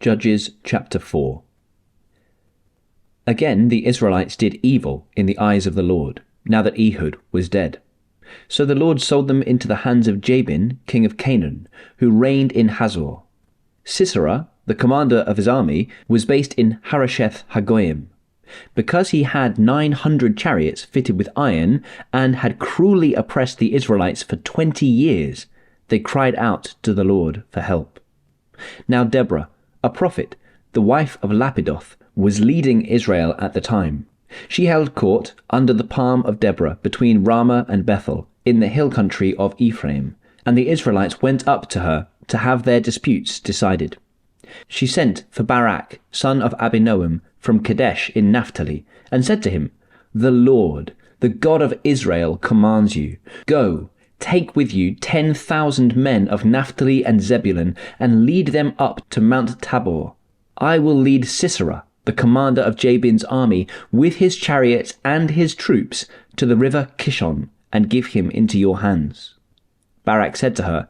Judges chapter 4. Again the Israelites did evil in the eyes of the Lord, now that Ehud was dead. So the Lord sold them into the hands of Jabin, king of Canaan, who reigned in Hazor. Sisera, the commander of his army, was based in Harosheth Hagoyim. Because he had 900 chariots fitted with iron and had cruelly oppressed the Israelites for 20 years, they cried out to the Lord for help. Now Deborah, a prophet, the wife of Lapidoth, was leading Israel at the time. She held court under the palm of Deborah between Ramah and Bethel in the hill country of Ephraim, and the Israelites went up to her to have their disputes decided. She sent for Barak, son of Abinoam, from Kadesh in Naphtali, and said to him, "The Lord, the God of Israel, commands you, go, take with you 10,000 men of Naphtali and Zebulun, and lead them up to Mount Tabor. I will lead Sisera, the commander of Jabin's army, with his chariots and his troops, to the river Kishon, and give him into your hands." Barak said to her,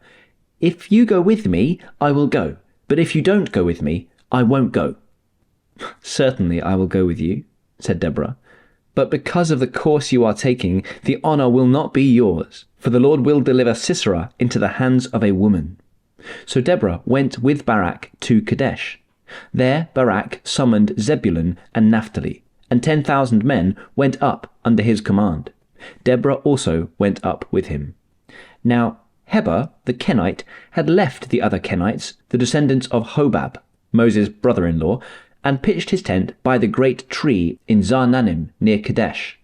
"If you go with me, I will go, but if you don't go with me, I won't go." "Certainly I will go with you," said Deborah, "but because of the course you are taking, the honor will not be yours, for the Lord will deliver Sisera into the hands of a woman." So Deborah went with Barak to Kadesh. There Barak summoned Zebulun and Naphtali, and 10,000 men went up under his command. Deborah also went up with him. Now Heber the Kenite had left the other Kenites, the descendants of Hobab, Moses' brother-in-law, and pitched his tent by the great tree in Zaanannim near Kadesh.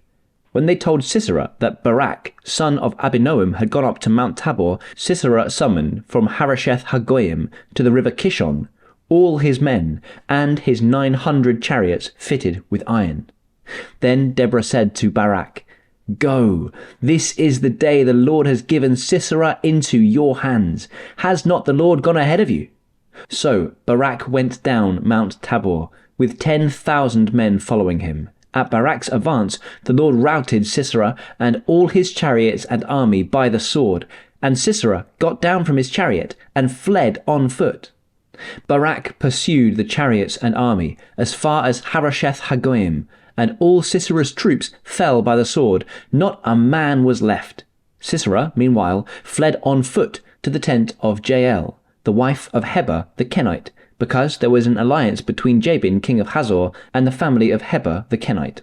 When they told Sisera that Barak, son of Abinoam, had gone up to Mount Tabor, Sisera summoned from Harosheth Hagoyim to the river Kishon all his men and his 900 chariots fitted with iron. Then Deborah said to Barak, "Go, this is the day the Lord has given Sisera into your hands. Has not the Lord gone ahead of you?" So Barak went down Mount Tabor, with 10,000 men following him. At Barak's advance, the Lord routed Sisera and all his chariots and army by the sword, and Sisera got down from his chariot and fled on foot. Barak pursued the chariots and army as far as Harosheth Hagoyim, and all Sisera's troops fell by the sword. Not a man was left. Sisera, meanwhile, fled on foot to the tent of Jael, the wife of Heber the Kenite, because there was an alliance between Jabin, king of Hazor, and the family of Heber the Kenite.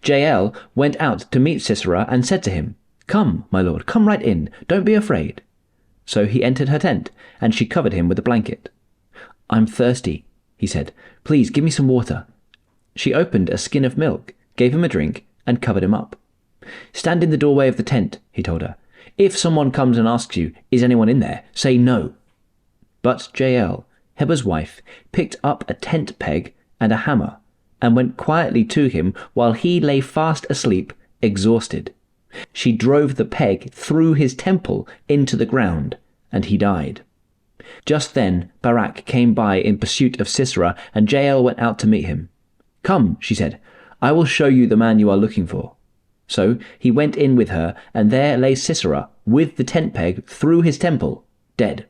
Jael went out to meet Sisera and said to him, "Come, my lord, come right in. Don't be afraid." So he entered her tent, and she covered him with a blanket. "I'm thirsty," he said. "Please give me some water." She opened a skin of milk, gave him a drink, and covered him up. "Stand in the doorway of the tent," he told her. "If someone comes and asks you, 'Is anyone in there?' say no." But Jael, Heber's wife, picked up a tent peg and a hammer, and went quietly to him while he lay fast asleep, exhausted. She drove the peg through his temple into the ground, and he died. Just then Barak came by in pursuit of Sisera, and Jael went out to meet him. "Come," she said, "I will show you the man you are looking for." So he went in with her, and there lay Sisera with the tent peg through his temple, dead.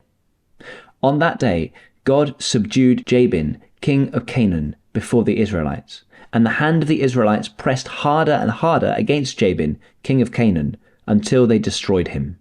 On that day God subdued Jabin, king of Canaan, before the Israelites, and the hand of the Israelites pressed harder and harder against Jabin, king of Canaan, until they destroyed him.